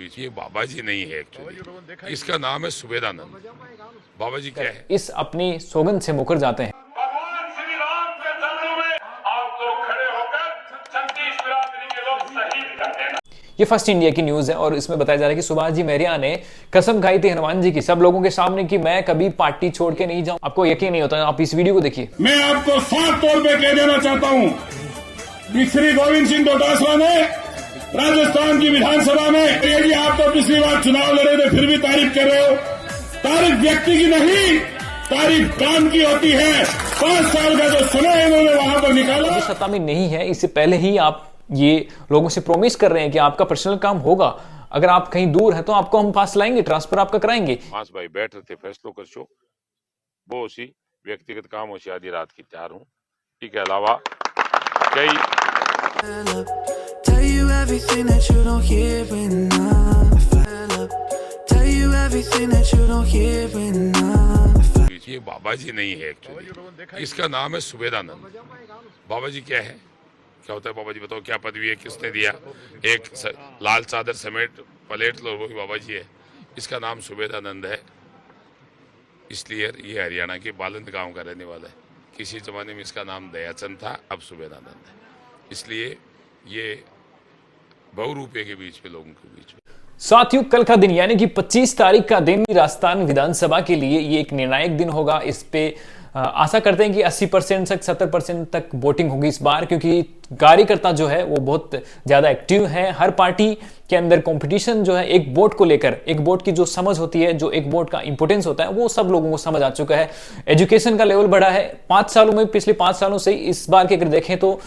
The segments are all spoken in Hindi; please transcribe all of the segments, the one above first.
ये बाबा जी नहीं है एक्चुअली, इसका नाम है सुबेदानंद। बाबा जी क्या है? इस अपनी सौगंध से मुकर जाते हैं। भगवान श्री राम के चरणों में आप लोग खड़े होकर 36 बिरादरी के लोग शहीद कर देना। ये फर्स्ट इंडिया की न्यूज है और इसमें बताया जा रहा है कि सुभाष जी महरिया ने कसम खाई थी हनुमान जी की सब लोगों के सामने कि मैं कभी पार्टी छोड़ के नहीं जाऊं। आपको यकीन नहीं होता, आप इस वीडियो को देखिए। मैं आपको साफ तौर पे कह देना चाहता हूं कि श्री गोविंद सिंह डोटासरा ने राजस्थान की विधानसभा में, यदि आप तो पिछली बार चुनाव लड़े थे फिर भी तारीफ कर रहे हो, तारीफ व्यक्ति की नहीं, तारीफ काम की होती है। 5 साल का जो समय इन्होंने वहां पर निकाला, सत्ता में नहीं है इससे पहले ही आप ये लोगों से प्रॉमिस कर रहे हैं कि आपका पर्सनल काम होगा, अगर आप कहीं दूर है तो आपको हम पास लाएंगे, ट्रांसफर आपका कराएंगे। 5 भाई बैठ रहे थे फैसलों कर शो, वो उसी व्यक्तिगत कामों से आधी रात की तैयार हूँ। ठीक है, अलावा कई Tell you everything that you don't hear enough. Tell you everything that you don't hear enough. ये बाबा जी नहीं है एक्चुअली, इसका नाम है सुबेदानंद। बाबा जी क्या है? क्या होता है बाबा जी? बताओ क्या पदवी है, किसने दिया? एक लाल चादर समेत पलेट लो, वही बाबा जी है। इसका नाम सुबेदानंद है, इसलिए ये हरियाणा के बालंद गांव का रहने वाला है। किसी जमाने में इसका नाम दयाचंद था, अब सुबेदानंद है। इसलिए ये बहुरूपये के बीच में, लोगों के बीच में। साथियों, कल का दिन यानी कि 25 तारीख का दिन राजस्थान विधानसभा के लिए ये एक निर्णायक दिन होगा। इस पे आशा करते हैं कि 80% तक 70% तक वोटिंग होगी इस बार, क्योंकि कार्यकर्ता जो है वो बहुत ज्यादा एक्टिव है। हर पार्टी के अंदर कंपटीशन जो है एक वोट को लेकर, एक वोट की जो समझ होती है, जो एक वोट का इंपोर्टेंस होता है, वो सब लोगों को समझ आ चुका है। एजुकेशन का लेवल बढ़ा है 5 सालों में, पिछले 5 सालों से इस बार के अगर देखें तो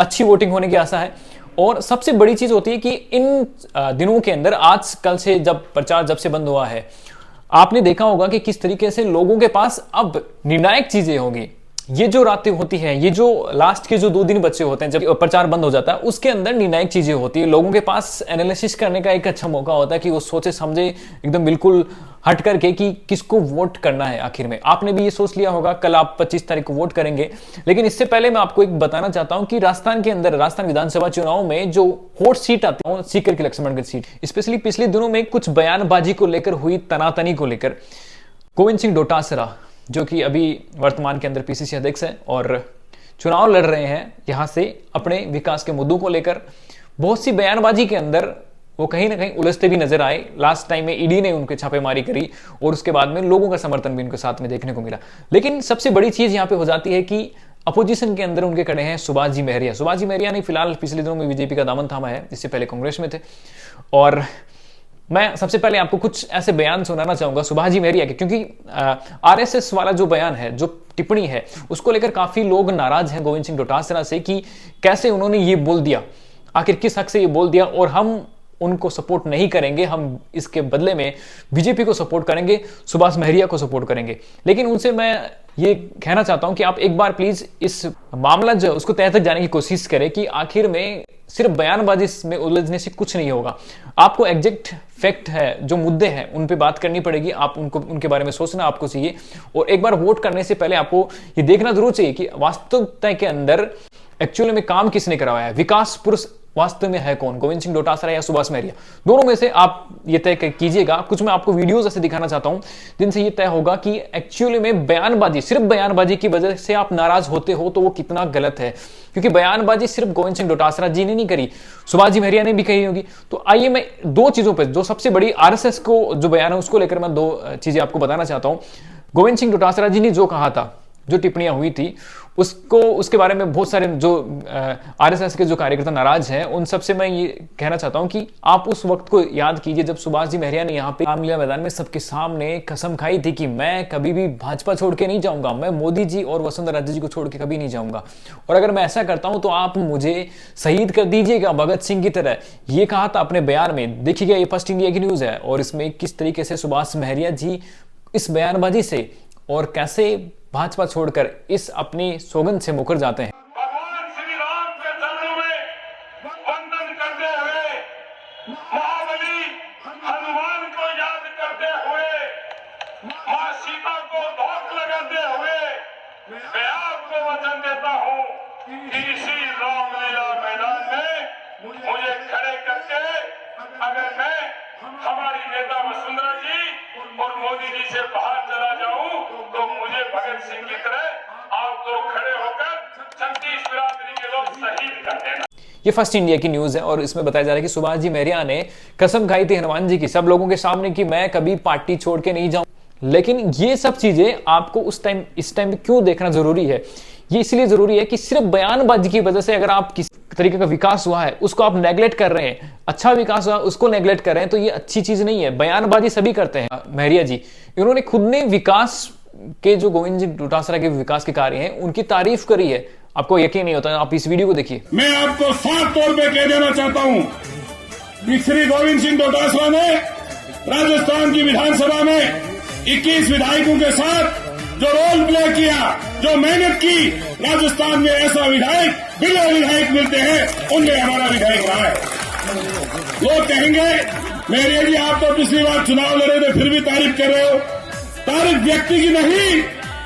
अच्छी वोटिंग होने की आशा है। और सबसे बड़ी चीज होती है कि इन दिनों के अंदर, आज कल से जब प्रचार जब से बंद हुआ है, आपने देखा होगा कि किस तरीके से लोगों के पास अब निर्णायक चीजें होंगी। ये जो रातें होती हैं, ये जो लास्ट के जो 2 दिन बचे होते हैं जब प्रचार बंद हो जाता है, उसके अंदर निर्णायक चीजें होती है। लोगों के पास एनालिसिस करने का एक अच्छा मौका होता है कि वो सोचे समझे एकदम बिल्कुल हट करके कि किसको वोट करना है। आखिर में आपने भी ये सोच लिया होगा, कल आप 25 तारीख को वोट करेंगे। लेकिन इससे पहले मैं आपको एक बताना चाहता हूं कि राजस्थान के अंदर, राजस्थान विधानसभा चुनाव में जो हॉट सीट आती है, सीकर की लक्ष्मणगढ़ सीट, स्पेशली पिछले दिनों में कुछ बयानबाजी को लेकर हुई तनातनी को लेकर गोविंद सिंह डोटासरा, जो कि अभी वर्तमान के अंदर पीसीसी अध्यक्ष है और चुनाव लड़ रहे हैं यहां से अपने विकास के मुद्दों को लेकर, बहुत सी बयानबाजी के अंदर वो कहीं ना कहीं उलझते भी नजर आए। लास्ट टाइम में ईडी ने उनके छापेमारी करी और उसके बाद में लोगों का समर्थन भी उनके साथ में देखने को मिला। लेकिन सबसे बड़ी चीज यहां पे हो जाती है कि अपोजिशन के अंदर उनके खड़े हैं सुभाष जी महरिया। सुभाष जी महरिया ने फिलहाल पिछले दिनों में बीजेपी का दामन थामा है, इससे पहले कांग्रेस में थे। और मैं सबसे पहले आपको कुछ ऐसे बयान सुनाना चाहूंगा सुभाष जी महरिया के, क्योंकि आरएसएस वाला जो बयान है, जो टिप्पणी है, उसको लेकर काफी लोग नाराज हैं गोविंद सिंह डोटासरा से कि कैसे उन्होंने ये बोल दिया, आखिर किस हक से ये बोल दिया, और हम उनको सपोर्ट नहीं करेंगे, हम इसके बदले में बीजेपी को सपोर्ट करेंगे, सुभाष महरिया को सपोर्ट करेंगे। लेकिन उनसे मैं ये कहना चाहता हूं कि आप एक बार प्लीज इस मामला जो है उसको तह तक जाने की कोशिश करें कि आखिर में सिर्फ बयानबाजी में उलझने से कुछ नहीं होगा। आपको एग्जैक्ट फैक्ट है, जो मुद्दे हैं उन पे बात करनी पड़ेगी। आप उनको, उनके बारे में सोचना आपको चाहिए। और एक बार वोट करने से पहले आपको ये देखना जरूर चाहिए कि वास्तविकता के अंदर एक्चुअली में काम किसने करवाया है, विकास पुरुष वास्तव में है कौन, गोविंद सिंह डोटासरा या सुभाष महरिया। दोनों में से आप ये तय कीजिएगा। कुछ मैं आपको वीडियोस ऐसे दिखाना चाहता हूं जिनसे ये तय होगा कि एक्चुअली में बयानबाजी, सिर्फ बयानबाजी की वजह से आप नाराज होते हो तो वो कितना गलत है। क्योंकि बयानबाजी सिर्फ गोविंद सिंह डोटासरा जी ने नहीं करी, सुभाष जी महरिया ने भी कही होगी। तो आइए मैं 2 चीजों पर, जो सबसे बड़ी आरएसएस को जो बयान है उसको लेकर मैं 2 चीजें आपको बताना चाहता हूं। गोविंद सिंह डोटासरा जी ने जो कहा था, जो टिप्पणियां हुई थी, उसको, उसके बारे में बहुत सारे जो आरएसएस के जो कार्यकर्ता नाराज हैं, उन सबसे मैं ये कहना चाहता हूं कि आप उस वक्त को याद कीजिए जब सुभाष जी महरिया ने यहाँ पे रामलीला मैदान में सबके सामने कसम खाई थी कि मैं कभी भी भाजपा छोड़ के नहीं जाऊंगा, मैं मोदी जी और वसुंधरा राजे जी को छोड़ के कभी नहीं जाऊंगा, और अगर मैं ऐसा करता हूं तो आप मुझे शहीद कर दीजिएगा भगत सिंह की तरह। ये कहा था अपने बयान में। देखिएगा, ये फर्स्ट इंडिया की न्यूज है और इसमें किस तरीके से सुभाष महरिया जी इस बयानबाजी से और कैसे भाजपा छोड़कर इस अपनी सौगंध से मुकर जाते हैं। भगवान श्री राम के चरणों में वंदन करते हुए, महाबली हनुमान को याद करते हुए, मां सीता को धोख लगाते हुए मैं आपको वचन देता हूं कि इसी रामलीला मैदान में मुझे खड़े करके अगर मैं सिंह की तरह आप लोग खड़े होकर 36 बिरादरी के लोग शहीद कर देना। ये फर्स्ट इंडिया की न्यूज है और इसमें बताया जा रहा है कि सुभाष जी महरिया ने कसम खाई थी हनुमान जी की सब लोगों के सामने कि मैं कभी पार्टी छोड़ के नहीं जाऊं। लेकिन ये सब चीजें आपको इस टाइम पे क्यों देखना जरूरी है? ये इसलिए जरूरी है कि सिर्फ बयानबाजी की वजह से अगर आप किसी तरीके का विकास हुआ है उसको आप नेगलेक्ट कर रहे हैं, अच्छा विकास हुआ उसको नेगलेक्ट कर रहे हैं, तो ये अच्छी चीज नहीं है। बयानबाजी सभी करते हैं। महरिया जी इन्होंने खुद ने विकास के जो गोविंद जी डोटासरा के विकास के कार्य हैं उनकी तारीफ करी है। आपको यकीन नहीं होता, आप इस वीडियो को देखिए। मैं आपको साफ तौर पे कह देना चाहता हूं कि श्री गोविंद सिंह डोटासरा ने राजस्थान की विधानसभा में 21 विधायकों के साथ जो रोल प्ले किया, जो मेहनत की, राजस्थान में ऐसा विधायक बिना विधायक मिलते हैं उनमें हमारा विधायक रहा है। लोग कहेंगे मेरे जी आप तो पिछली बार चुनाव लड़े थे फिर भी तारीफ कर रहे हो। तारीफ व्यक्ति की नहीं,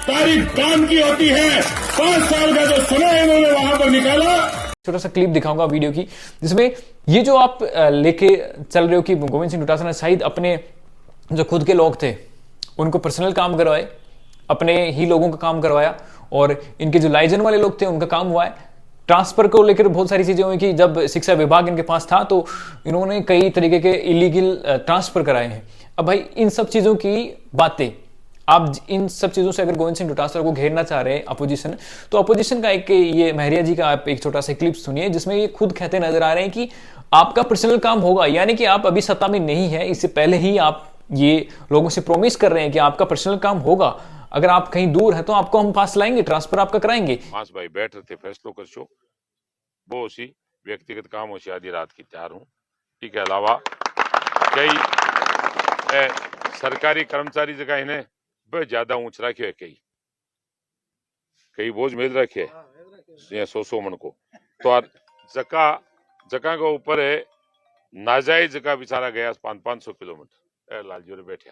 तारीफ काम की होती है। 5 साल का जो समय इन्होंने वहां पर निकाला। छोटा सा क्लिप दिखाऊंगा वीडियो की जिसमें ये जो आप लेके चल रहे हो कि गोविंद सिंह डोटासरा ने शायद अपने जो खुद के लोग थे उनको पर्सनल काम करवाए, अपने ही लोगों का काम करवाया और इनके जो लाइजन वाले लोग थे उनका काम हुआ है। ट्रांसफर को लेकर बहुत सारी चीजें हुई कि जब शिक्षा विभाग इनके पास था तो इन्होंने कई तरीके के इलीगल ट्रांसफर कराए हैं। अब भाई इन सब चीजों की बातें, आप इन सब चीजों से अगर गोविंद सिंह डोटासरा को घेरना चाह रहे हैं अपोजिशन, तो अपोजिशन का एक ये महरिया जी का आप एक छोटा सा क्लिप सुनिए जिसमें ये खुद कहते नजर आ रहे हैं कि आपका पर्सनल काम होगा, यानी कि आप अभी सत्ता में नहीं है, इससे पहले ही आप ये लोगों से प्रॉमिस कर रहे हैं कि आपका पर्सनल काम होगा, अगर आप कहीं दूर हैं तो आपको हम पास लाएंगे, ट्रांसफर आपका कराएंगे। मास भाई बैठ रहे थे फैसलों कर शो वो उसी व्यक्तिगत कामों से आधी रात की तैयार हूँ। इसके अलावा कई सरकारी कर्मचारी जगह इन्हें बहुत ज्यादा ऊंच रखे है, कई बोझ मिल रखे है 100 मन को, तो जका के ऊपर है नाजायज जगह बेचारा गया 500 किलोमीटर लालजी रे बैठा,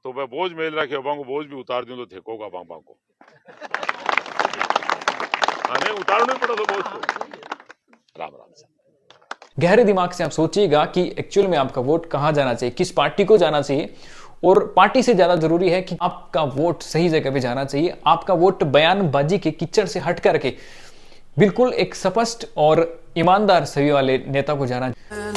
तो वह बोझ मेल रखे बांगो बोझ भी उतार दूं तो थेकोगा बांग को नहीं उतारना पड़ा तो बोझ को। राम राम से गहरे दिमाग से आप सोचिएगा कि एक्चुअल में आपका वोट कहां जाना चाहिए, किस पार्टी को जाना चाहिए, और पार्टी से ज्यादा जरूरी है कि आपका वोट सही जगह पे जाना चाहिए। आपका वोट बयानबाजी के कीचड़ से हट करके बिल्कुल एक स्पष्ट और ईमानदार छवि वाले नेता को जाना चाहिए।